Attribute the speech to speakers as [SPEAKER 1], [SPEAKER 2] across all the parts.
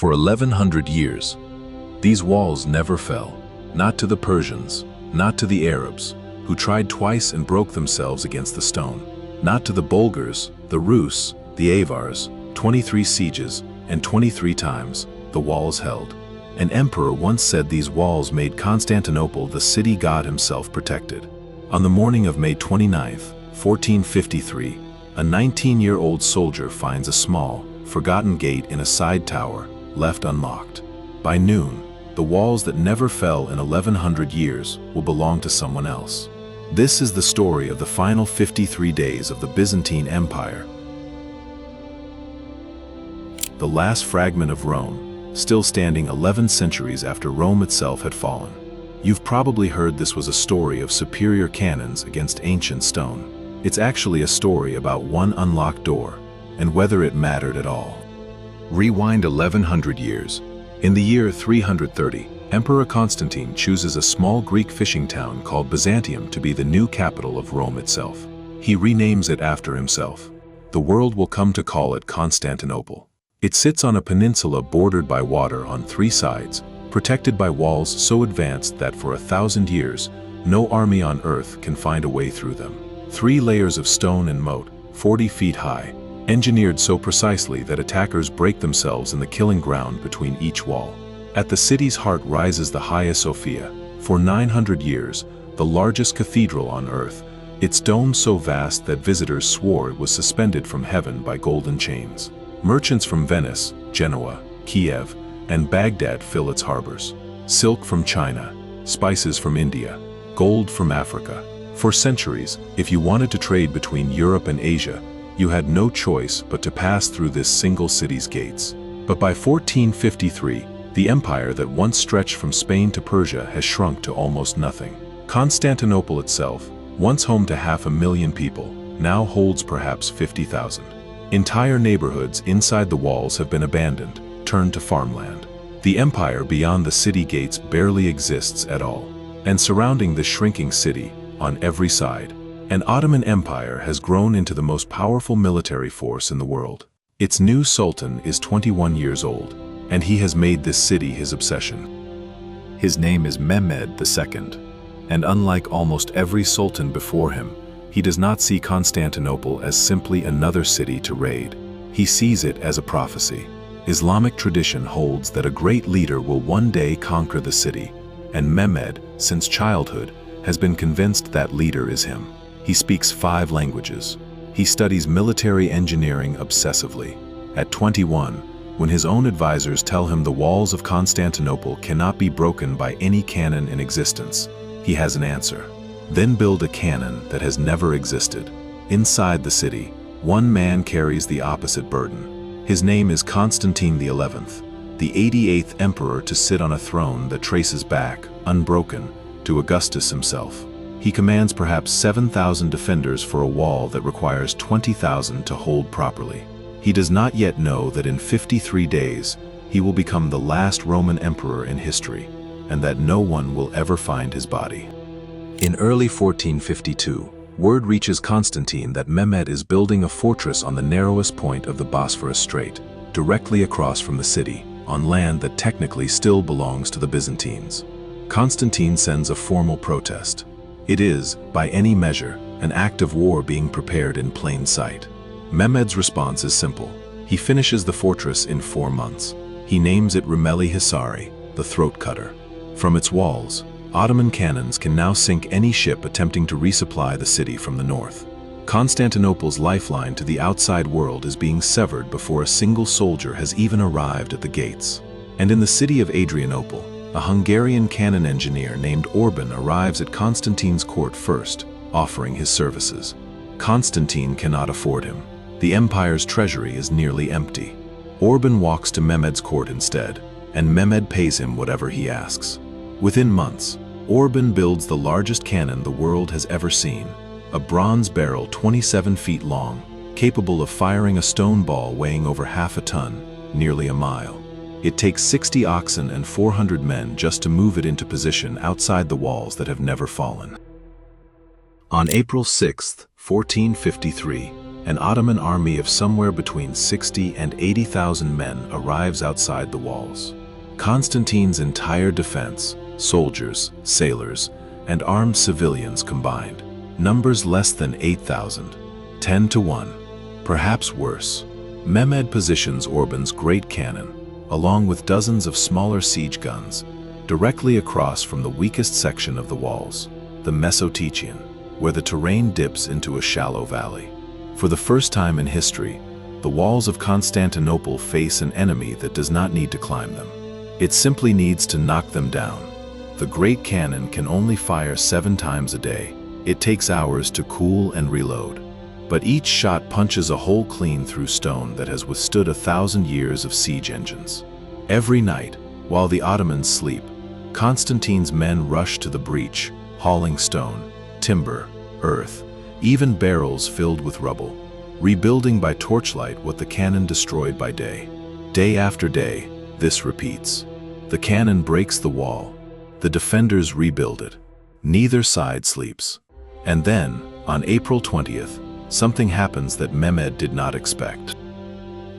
[SPEAKER 1] For 1100 years, these walls never fell, not to the Persians, not to the Arabs, who tried twice and broke themselves against the stone, not to the Bulgars, the Rus, the Avars, 23 sieges, and 23 times the walls held. An emperor once said these walls made Constantinople the city God himself protected. On the morning of May 29, 1453, a 19-year-old soldier finds a small, forgotten gate in a side tower, left unlocked. By noon, the walls that never fell in 1100 years will belong to someone else. This is the story of the final 53 days of the Byzantine Empire. The last fragment of Rome, still standing 11 centuries after Rome itself had fallen. You've probably heard this was a story of superior cannons against ancient stone. It's actually a story about one unlocked door, and whether it mattered at all. Rewind 1100 years. In the year 330, Emperor Constantine chooses a small Greek fishing town called Byzantium to be the new capital of Rome itself. He renames it after himself. The world will come to call it Constantinople. It sits on a peninsula bordered by water on 3 sides, protected by walls so advanced that for 1,000 years, no army on earth can find a way through them. 3 layers of stone and moat, 40 feet high, engineered so precisely that attackers break themselves in the killing ground between each wall. At the city's heart rises the Hagia Sophia, for 900 years, the largest cathedral on earth, its dome so vast that visitors swore it was suspended from heaven by golden chains. Merchants from Venice, Genoa, Kiev, and Baghdad fill its harbors. Silk from China, spices from India, gold from Africa. For centuries, if you wanted to trade between Europe and Asia, you had no choice but to pass through this single city's gates. But by 1453, the empire that once stretched from Spain to Persia has shrunk to almost nothing. Constantinople itself, once home to 500,000 people, now holds perhaps 50,000. Entire neighborhoods inside the walls have been abandoned, turned to farmland. The empire beyond the city gates barely exists at all. And surrounding the shrinking city, on every side, an Ottoman Empire has grown into the most powerful military force in the world. Its new Sultan is 21 years old, and he has made this city his obsession. His name is Mehmed II, and unlike almost every sultan before him, he does not see Constantinople as simply another city to raid. He sees it as a prophecy. Islamic tradition holds that a great leader will one day conquer the city, and Mehmed, since childhood, has been convinced that leader is him. He speaks 5 languages. He studies military engineering obsessively. At 21, when his own advisors tell him the walls of Constantinople cannot be broken by any cannon in existence, he has an answer. Then build a cannon that has never existed. Inside the city, one man carries the opposite burden. His name is Constantine XI, the 88th emperor to sit on a throne that traces back, unbroken, to Augustus himself. He commands perhaps 7,000 defenders for a wall that requires 20,000 to hold properly. He does not yet know that in 53 days, he will become the last Roman emperor in history, and that no one will ever find his body. In early 1452, word reaches Constantine that Mehmed is building a fortress on the narrowest point of the Bosphorus Strait, directly across from the city, on land that technically still belongs to the Byzantines. Constantine sends a formal protest. It is, by any measure, an act of war being prepared in plain sight. Mehmed's response is simple. He finishes the fortress in 4 months. He names it Rumeli Hisari, the throat cutter. From its walls, Ottoman cannons can now sink any ship attempting to resupply the city from the north. Constantinople's lifeline to the outside world is being severed before a single soldier has even arrived at the gates. And in the city of Adrianople, a Hungarian cannon engineer named Orban arrives at Constantine's court first, offering his services. Constantine cannot afford him. The empire's treasury is nearly empty. Orban walks to Mehmed's court instead, and Mehmed pays him whatever he asks. Within months, Orban builds the largest cannon the world has ever seen, a bronze barrel 27 feet long, capable of firing a stone ball weighing over half a ton, nearly a mile. It takes 60 oxen and 400 men just to move it into position outside the walls that have never fallen. On April 6, 1453, An Ottoman army of somewhere between 60 and 80,000 men arrives outside the walls. Constantine's entire defense, soldiers, sailors, and armed civilians combined, numbers less than 8,000, 10 to 1, perhaps worse. Mehmed positions Orban's great cannon, along with dozens of smaller siege guns, directly across from the weakest section of the walls, the Mesotetian, where the terrain dips into a shallow valley. For the first time in history, the walls of Constantinople face an enemy that does not need to climb them. It simply needs to knock them down. The great cannon can only fire 7 times a day. It takes hours to cool and reload. But each shot punches a hole clean through stone that has withstood 1,000 years of siege engines. Every night, while the Ottomans sleep, Constantine's men rush to the breach, hauling stone, timber, earth, even barrels filled with rubble, rebuilding by torchlight what the cannon destroyed by day. Day after day, this repeats. The cannon breaks the wall. The defenders rebuild it. Neither side sleeps. And then, on April 20th, something happens that Mehmed did not expect.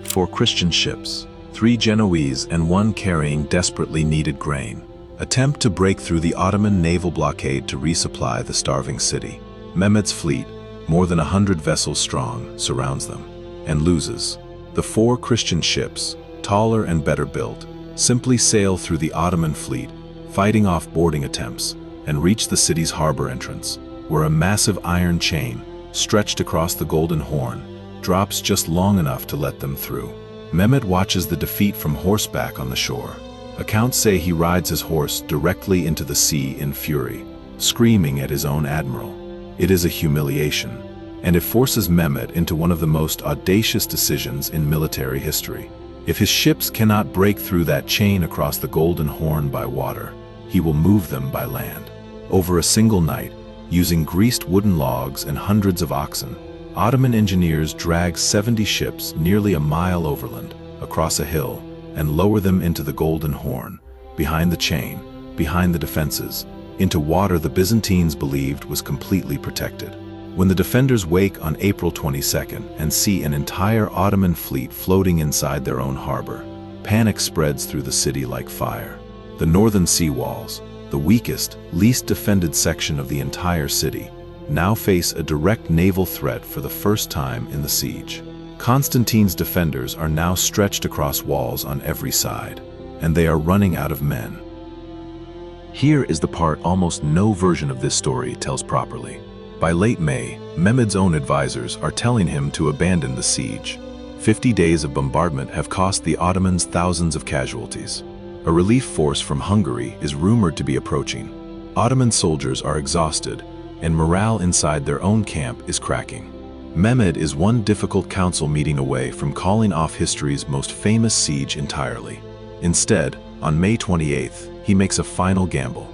[SPEAKER 1] 4 Christian ships, 3 Genoese and 1 carrying desperately needed grain, attempt to break through the Ottoman naval blockade to resupply the starving city. Mehmed's fleet, more than 100 vessels strong, surrounds them, and loses. The 4 Christian ships, taller and better built, simply sail through the Ottoman fleet, fighting off boarding attempts, and reach the city's harbor entrance, where a massive iron chain, stretched across the Golden Horn, drops just long enough to let them through. Mehmed watches the defeat from horseback on the shore. Accounts say he rides his horse directly into the sea in fury, screaming at his own admiral. It is a humiliation, and it forces Mehmed into one of the most audacious decisions in military history. If his ships cannot break through that chain across the Golden Horn by water, he will move them by land. Over a single night, using greased wooden logs and hundreds of oxen, Ottoman engineers drag 70 ships nearly a mile overland, across a hill, and lower them into the Golden Horn, behind the chain, behind the defenses, into water the Byzantines believed was completely protected. When the defenders wake on April 22nd and see an entire Ottoman fleet floating inside their own harbor, panic spreads through the city like fire. The northern sea walls, the weakest, least defended section of the entire city, now face a direct naval threat for the first time in the siege. Constantine's defenders are now stretched across walls on every side, and they are running out of men. Here is the part almost no version of this story tells properly. By late May, Mehmed's own advisors are telling him to abandon the siege. 50 days of bombardment have cost the Ottomans thousands of casualties. A relief force from Hungary is rumored to be approaching. Ottoman soldiers are exhausted, and morale inside their own camp is cracking. Mehmed is one difficult council meeting away from calling off history's most famous siege entirely. Instead, on May 28th, he makes a final gamble.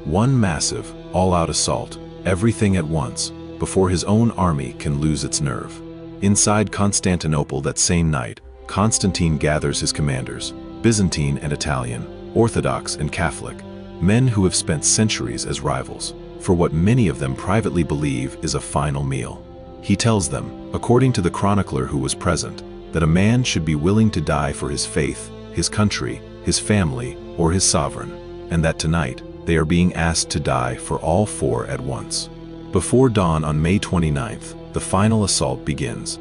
[SPEAKER 1] One massive, all-out assault, everything at once, before his own army can lose its nerve. Inside Constantinople that same night, Constantine gathers his commanders, Byzantine and Italian, Orthodox and Catholic, men who have spent centuries as rivals, for what many of them privately believe is a final meal. He tells them, according to the chronicler who was present, that a man should be willing to die for his faith, his country, his family, or his sovereign, and that tonight they are being asked to die for all 4 at once. Before dawn on May 29th, the final assault begins.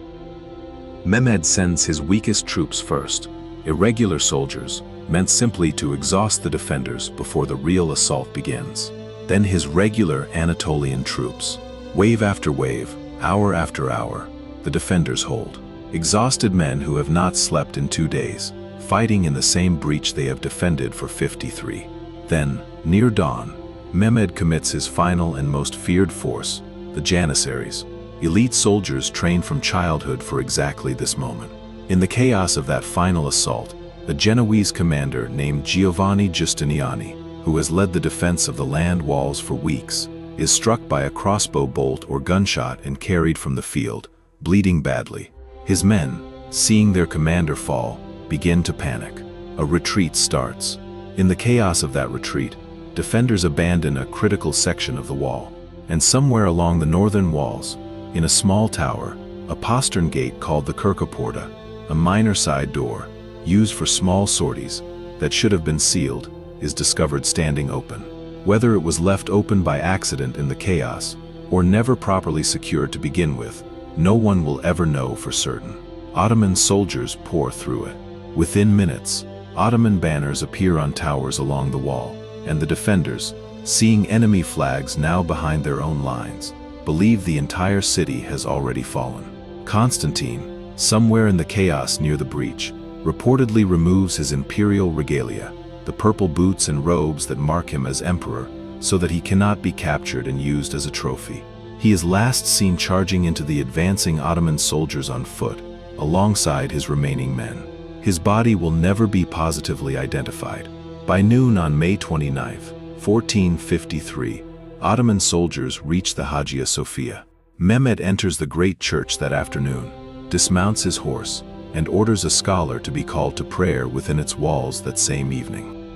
[SPEAKER 1] Mehmed sends his weakest troops first, irregular soldiers, meant simply to exhaust the defenders before the real assault begins. Then his regular Anatolian troops. Wave after wave, hour after hour, the defenders hold. Exhausted men who have not slept in 2 days, fighting in the same breach they have defended for 53. Then, near dawn, Mehmed commits his final and most feared force, the Janissaries, elite soldiers trained from childhood for exactly this moment. In the chaos of that final assault, a Genoese commander named Giovanni Giustiniani, who has led the defense of the land walls for weeks, is struck by a crossbow bolt or gunshot and carried from the field, bleeding badly. His men, seeing their commander fall, begin to panic. A retreat starts. In the chaos of that retreat, defenders abandon a critical section of the wall, and somewhere along the northern walls, in a small tower, A postern gate called the Kirkoporta, a minor side door, used for small sorties, that should have been sealed, is discovered standing open. Whether it was left open by accident in the chaos, or never properly secured to begin with, no one will ever know for certain. Ottoman soldiers pour through it. Within minutes, Ottoman banners appear on towers along the wall, and the defenders, seeing enemy flags now behind their own lines, believe the entire city has already fallen. Constantine, somewhere in the chaos near the breach, reportedly removes his imperial regalia, the purple boots and robes that mark him as emperor, so that he cannot be captured and used as a trophy. He is last seen charging into the advancing Ottoman soldiers on foot, alongside his remaining men. His body will never be positively identified. By noon on May 29, 1453, Ottoman soldiers reach the Hagia Sophia. Mehmed enters the great church that afternoon, dismounts his horse, and orders a scholar to be called to prayer within its walls that same evening.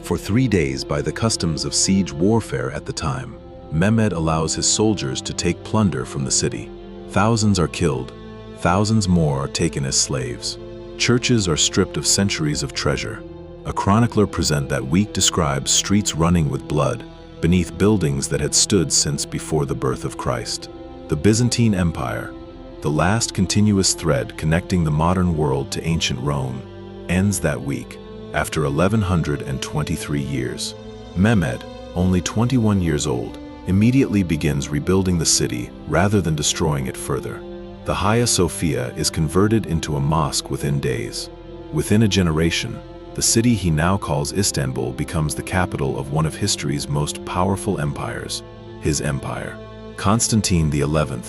[SPEAKER 1] For 3 days, by the customs of siege warfare at the time, Mehmed allows his soldiers to take plunder from the city. Thousands are killed, thousands more are taken as slaves. Churches are stripped of centuries of treasure. A chronicler present that week describes streets running with blood beneath buildings that had stood since before the birth of Christ. The Byzantine Empire, the last continuous thread connecting the modern world to ancient Rome, ends that week, after 1123 years. Mehmed, only 21 years old, immediately begins rebuilding the city rather than destroying it further. The Hagia Sophia is converted into a mosque within days. Within a generation, the city he now calls Istanbul becomes the capital of one of history's most powerful empires, his empire. Constantine XI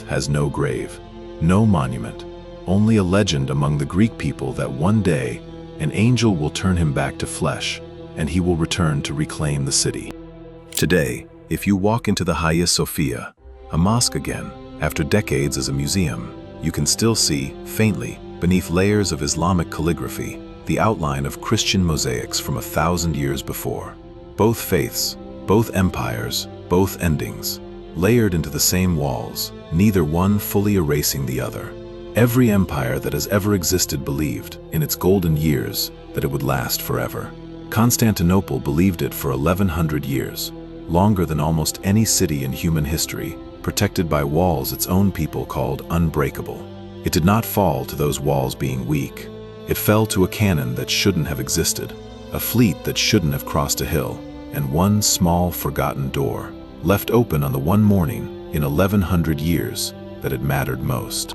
[SPEAKER 1] has no grave, no monument, only a legend among the Greek people that one day an angel will turn him back to flesh, and he will return to reclaim the city. Today, if you walk into the Hagia Sophia, a mosque again, after decades as a museum, you can still see, faintly, beneath layers of Islamic calligraphy, the outline of Christian mosaics from 1,000 years before. Both faiths, both empires, both endings, layered into the same walls, neither one fully erasing the other. Every empire that has ever existed believed, in its golden years, that it would last forever. Constantinople believed it for 1,100 years, longer than almost any city in human history, protected by walls its own people called unbreakable. It did not fall to those walls being weak. It fell to a cannon that shouldn't have existed, a fleet that shouldn't have crossed a hill, and one small forgotten door, left open on the one morning in 1,100 years that it mattered most.